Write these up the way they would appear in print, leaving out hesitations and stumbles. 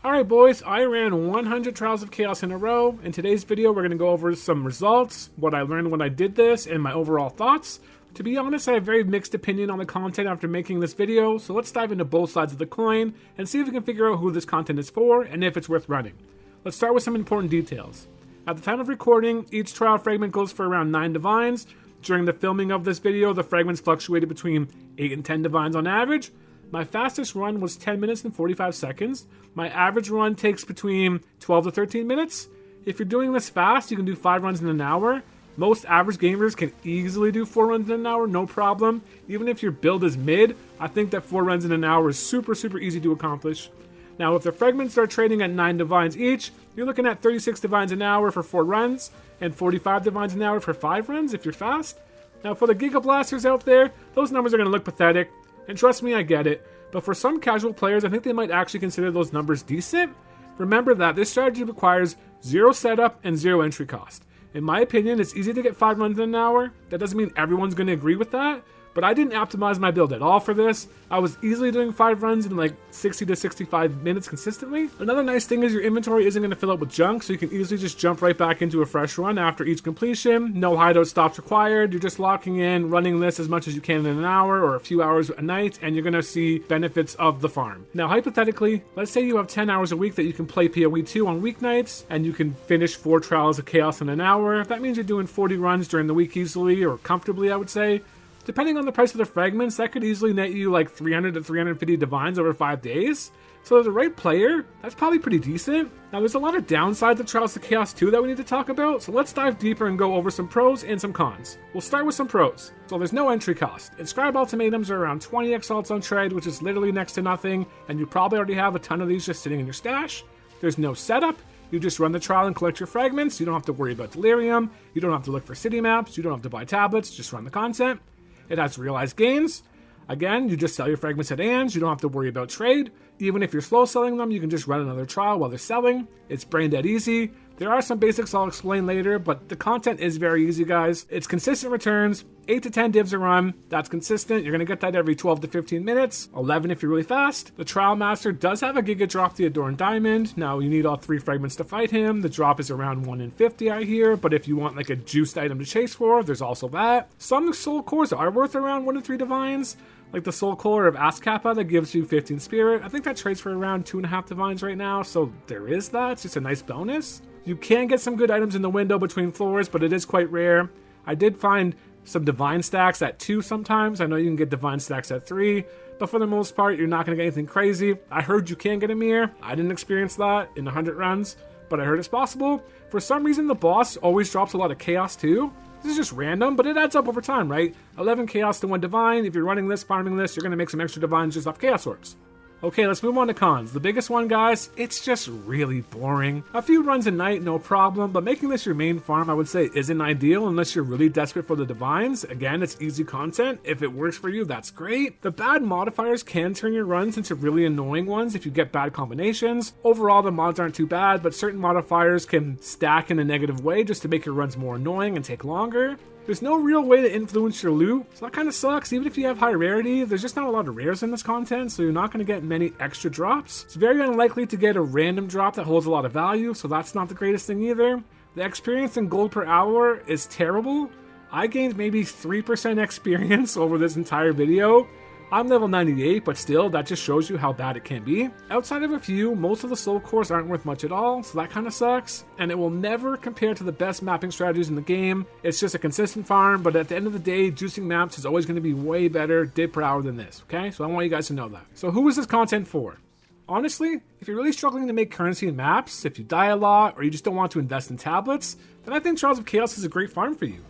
Alright boys, I ran 100 Trials of Chaos in a row. In today's video we're going to go over some results, what I learned when I did this, and my overall thoughts. To be honest, I have a very mixed opinion on the content after making this video, so let's dive into both sides of the coin and see if we can figure out who this content is for and if it's worth running. Let's start with some important details. At the time of recording, each trial fragment goes for around 9 divines. During the filming of this video, the fragments fluctuated between 8 and 10 divines on average. My fastest run was 10 minutes and 45 seconds. My average run takes between 12 to 13 minutes. If you're doing this fast, you can do 5 runs in an hour. Most average gamers can easily do 4 runs in an hour, no problem. Even if your build is mid, I think that 4 runs in an hour is super easy to accomplish. Now, if the fragments are trading at 9 divines each, you're looking at 36 divines an hour for 4 runs, and 45 divines an hour for 5 runs if you're fast. Now, for the Giga Blasters out there, those numbers are going to look pathetic. And trust me, I get it, but for some casual players, I think they might actually consider those numbers decent. Remember that this strategy requires 0 setup and 0 entry cost. In my opinion, it's easy to get 5 runs in an hour. That doesn't mean everyone's going to agree with that, but I didn't optimize my build at all for this. I was easily doing 5 runs in like 60 to 65 minutes consistently. Another nice thing is your inventory isn't going to fill up with junk, so you can easily just jump right back into a fresh run after each completion. No hideout stops required. You're just locking in, running this as much as you can in an hour or a few hours a night, and you're going to see benefits of the farm. Now, hypothetically, let's say you have 10 hours a week that you can play PoE 2 on weeknights, and you can finish 4 Trials of Chaos in an hour. That means you're doing 40 runs during the week easily, or comfortably, I would say. Depending on the price of the fragments, that could easily net you like 300 to 350 divines over 5 days. So as a right player, that's probably pretty decent. Now there's a lot of downsides of Trials of Chaos 2 that we need to talk about, so let's dive deeper and go over some pros and some cons. We'll start with some pros. So there's no entry cost. Inscribe ultimatums are around 20 exalts on trade, which is literally next to nothing, and you probably already have a ton of these just sitting in your stash. There's no setup. You just run the trial and collect your fragments. You don't have to worry about delirium. You don't have to look for city maps. You don't have to buy tablets. Just run the content. It has realized gains. Again, you just sell your fragments at hands. You don't have to worry about trade. Even if you're slow selling them, you can just run another trial while they're selling. It's brain dead easy. There are some basics I'll explain later, but the content is very easy, guys. It's consistent returns, 8 to 10 divs a run. That's consistent. You're going to get that every 12 to 15 minutes, 11 if you're really fast. The Trial Master does have a Giga drop the Adorned Diamond. Now, you need all 3 fragments to fight him. The drop is around 1 in 50, I hear, but if you want like a juiced item to chase for, there's also that. Some soul cores are worth around 1 to 3 divines, like the soul core of Askappa that gives you 15 spirit. I think that trades for around 2.5 divines right now, so there is that. It's just a nice bonus. You can get some good items in the window between floors, but it is quite rare. I did find some divine stacks at 2 sometimes. I know you can get divine stacks at 3, but for the most part, you're not going to get anything crazy. I heard you can get a mirror. I didn't experience that in 100 runs, but I heard it's possible. For some reason, the boss always drops a lot of chaos too. This is just random, but it adds up over time, right? 11 chaos to 1 divine. If you're running this, farming this, you're going to make some extra divines just off chaos orbs. Okay, let's move on to cons. The biggest one, guys, it's just really boring. A few runs a night, no problem, but making this your main farm, I would say, isn't ideal unless you're really desperate for the divines. Again, it's easy content. If it works for you, that's great. The bad modifiers can turn your runs into really annoying ones if you get bad combinations. Overall, the mods aren't too bad, but certain modifiers can stack in a negative way just to make your runs more annoying and take longer. There's no real way to influence your loot, so that kind of sucks. Even if you have high rarity, there's just not a lot of rares in this content, so you're not going to get many extra drops. It's very unlikely to get a random drop that holds a lot of value, so that's not the greatest thing either. The experience in gold per hour is terrible. I gained maybe 3% experience over this entire video. I'm level 98, but still, that just shows you how bad it can be. Outside of a few, most of the soul cores aren't worth much at all, so that kind of sucks. And it will never compare to the best mapping strategies in the game. It's just a consistent farm, but at the end of the day, juicing maps is always going to be way better div per hour than this, okay? So I want you guys to know that. So who is this content for? Honestly, if you're really struggling to make currency in maps, if you die a lot, or you just don't want to invest in tablets, then I think Trials of Chaos is a great farm for you.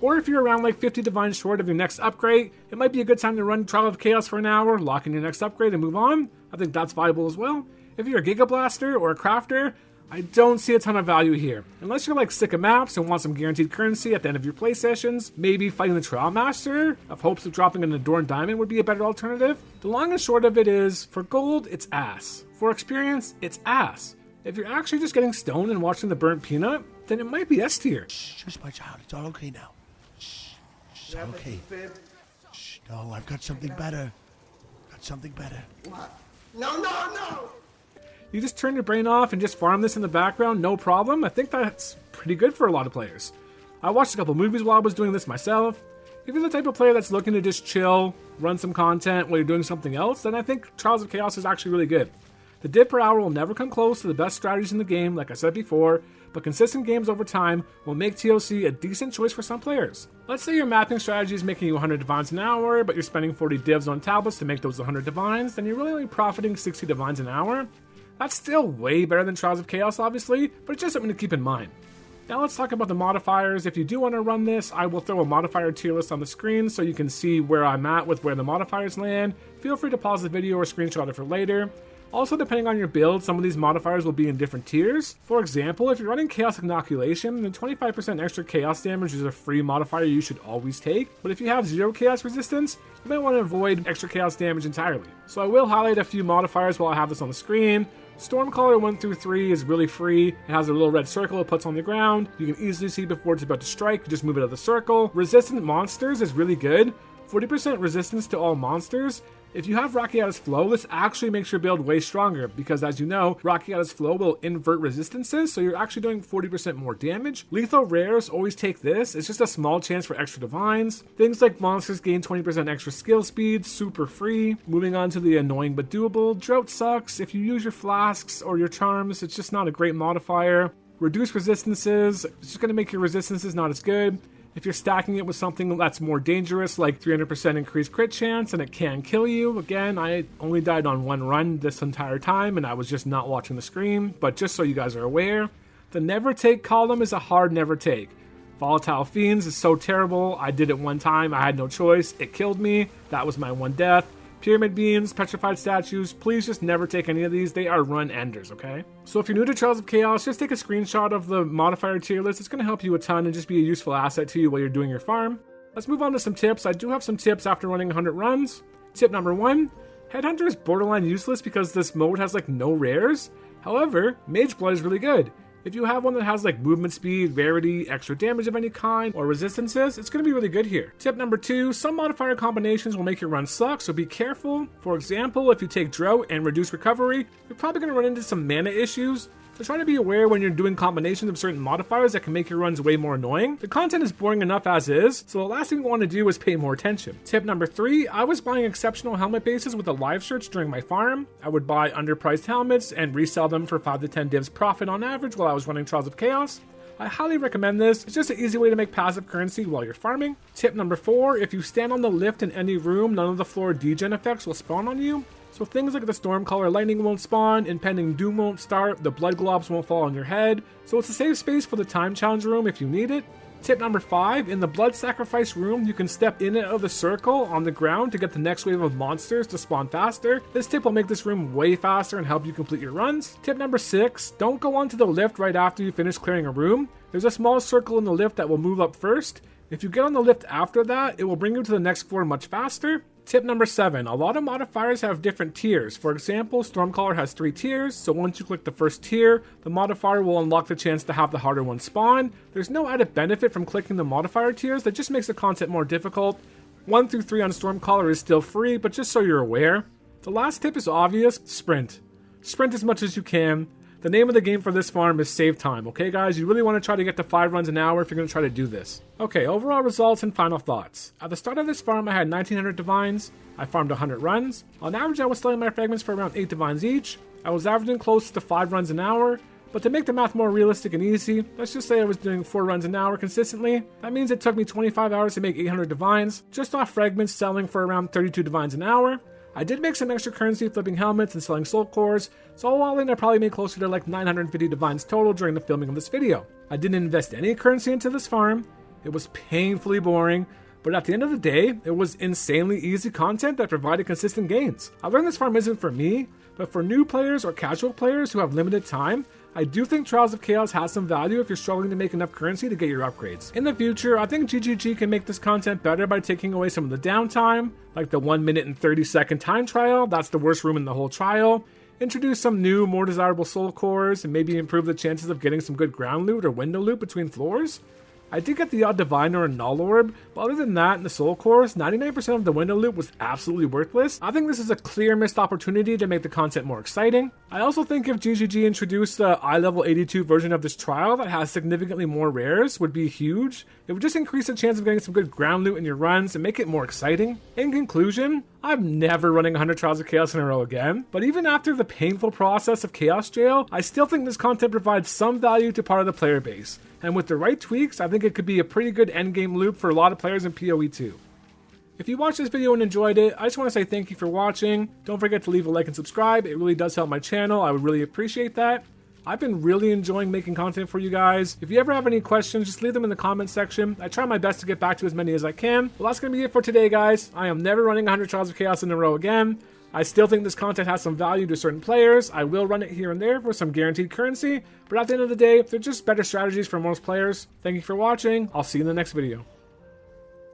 Or if you're around like 50 divines short of your next upgrade, it might be a good time to run Trial of Chaos for an hour, lock in your next upgrade, and move on. I think that's viable as well. If you're a Giga Blaster or a Crafter, I don't see a ton of value here. Unless you're like sick of maps and want some guaranteed currency at the end of your play sessions, maybe fighting the Trial Master of hopes of dropping an Adorned Diamond would be a better alternative. The long and short of it is, for gold, it's ass. For experience, it's ass. If you're actually just getting stoned and watching the burnt peanut, then it might be S tier. Shh, my child, it's all okay now. It's all okay. Shh, no, I've got something better. Got something better. What? No! You just turn your brain off and just farm this in the background, no problem. I think that's pretty good for a lot of players. I watched a couple movies while I was doing this myself. If you're the type of player that's looking to just chill, run some content while you're doing something else, then I think Trials of Chaos is actually really good. The dip per hour will never come close to the best strategies in the game, like I said before, but consistent games over time will make TOC a decent choice for some players. Let's say your mapping strategy is making you 100 divines an hour, but you're spending 40 divs on tablets to make those 100 divines, then you're really only profiting 60 divines an hour. That's still way better than Trials of Chaos, obviously, but it's just something to keep in mind. Now let's talk about the modifiers. If you do want to run this, I will throw a modifier tier list on the screen so you can see where I'm at with where the modifiers land. Feel free to pause the video or screenshot it for later. Also, depending on your build, some of these modifiers will be in different tiers. For example, if you're running Chaos Inoculation, then 25% extra Chaos damage is a free modifier you should always take. But if you have 0 Chaos resistance, you might want to avoid extra Chaos damage entirely. So I will highlight a few modifiers while I have this on the screen. Stormcaller 1 through 3 is really free. It has a little red circle it puts on the ground. You can easily see before it's about to strike, you just move it out of the circle. Resistant monsters is really good. 40% resistance to all monsters. If you have Rakiata's Flow, this actually makes your build way stronger because, as you know, Rakiata's Flow will invert resistances, so you're actually doing 40% more damage. Lethal Rares always take this. It's just a small chance for extra divines. Things like monsters gain 20% extra skill speed, super free. Moving on to the annoying but doable. Drought sucks. If you use your flasks or your charms, it's just not a great modifier. Reduce resistances. It's just going to make your resistances not as good. If you're stacking it with something that's more dangerous, like 300% increased crit chance, and it can kill you. Again, I only died on one run this entire time, and I was just not watching the screen. But just so you guys are aware, the never take column is a hard never take. Volatile Fiends is so terrible. I did it one time. I had no choice. It killed me. That was my one death. Pyramid Beams, Petrified Statues, please just never take any of these. They are run enders, okay? So if you're new to Trials of Chaos, just take a screenshot of the modifier tier list. It's going to help you a ton and just be a useful asset to you while you're doing your farm. Let's move on to some tips. I do have some tips after running 100 runs. Tip number 1, Headhunter is borderline useless because this mode has like no rares. However, Mage Blood is really good. If you have one that has like movement speed, rarity, extra damage of any kind, or resistances, it's going to be really good here. Tip number 2, some modifier combinations will make your run suck, so be careful. For example, if you take Drought and reduce recovery, you're probably going to run into some mana issues. So try to be aware when you're doing combinations of certain modifiers that can make your runs way more annoying. The content is boring enough as is, so the last thing you want to do is pay more attention. Tip number 3, I was buying exceptional helmet bases with a live search during my farm. I would buy underpriced helmets and resell them for 5 to 10 divs profit on average while I was running Trials of Chaos. I highly recommend this. It's just an easy way to make passive currency while you're farming. Tip number 4, if you stand on the lift in any room, none of the floor degen effects will spawn on you. So things like the Stormcaller Lightning won't spawn, Impending Doom won't start, the Blood Globs won't fall on your head, so it's a safe space for the Time Challenge room if you need it. Tip number 5, in the Blood Sacrifice room, you can step in and out of the circle on the ground to get the next wave of monsters to spawn faster. This tip will make this room way faster and help you complete your runs. Tip number 6, don't go onto the lift right after you finish clearing a room. There's a small circle in the lift that will move up first. If you get on the lift after that, it will bring you to the next floor much faster. Tip number 7, a lot of modifiers have different tiers. For example, Stormcaller has 3 tiers, so once you click the first tier, the modifier will unlock the chance to have the harder one spawn. There's no added benefit from clicking the modifier tiers, that just makes the content more difficult. 1 through 3 on Stormcaller is still free, but just so you're aware. The last tip is obvious, sprint. Sprint as much as you can. The name of the game for this farm is save time, okay guys? You really want to try to get to 5 runs an hour if you're going to try to do this. Okay, overall results and final thoughts. At the start of this farm I had 1900 divines, I farmed 100 runs. On average I was selling my fragments for around 8 divines each. I was averaging close to 5 runs an hour, but to make the math more realistic and easy, let's just say I was doing 4 runs an hour consistently. That means it took me 25 hours to make 800 divines, just off fragments selling for around 32 divines an hour. I did make some extra currency flipping helmets and selling soul cores, so all in I probably made closer to like 950 divines total during the filming of this video. I didn't invest any currency into this farm, it was painfully boring, but at the end of the day, it was insanely easy content that provided consistent gains. I learned this farm isn't for me, but for new players or casual players who have limited time, I do think Trials of Chaos has some value if you're struggling to make enough currency to get your upgrades. In the future, I think GGG can make this content better by taking away some of the downtime, like the 1 minute and 30 second time trial, that's the worst room in the whole trial. Introduce some new, more desirable soul cores, and maybe improve the chances of getting some good ground loot or window loot between floors. I did get the odd divine or a null orb, but other than that, in the soul cores, 99% of the window loot was absolutely worthless. I think this is a clear missed opportunity to make the content more exciting. I also think if GGG introduced the eye-level 82 version of this trial that has significantly more rares would be huge. It would just increase the chance of getting some good ground loot in your runs and make it more exciting. In conclusion, I'm never running 100 Trials of Chaos in a row again, but even after the painful process of Chaos Jail, I still think this content provides some value to part of the player base. And with the right tweaks, I think it could be a pretty good endgame loop for a lot of players in PoE 2. If you watched this video and enjoyed it, I just want to say thank you for watching. Don't forget to leave a like and subscribe. It really does help my channel. I would really appreciate that. I've been really enjoying making content for you guys. If you ever have any questions, just leave them in the comment section. I try my best to get back to as many as I can. Well, that's going to be it for today, guys. I am never running 100 Trials of Chaos in a row again. I still think this content has some value to certain players. I will run it here and there for some guaranteed currency, but at the end of the day, they're just better strategies for most players. Thank you for watching. I'll see you in the next video.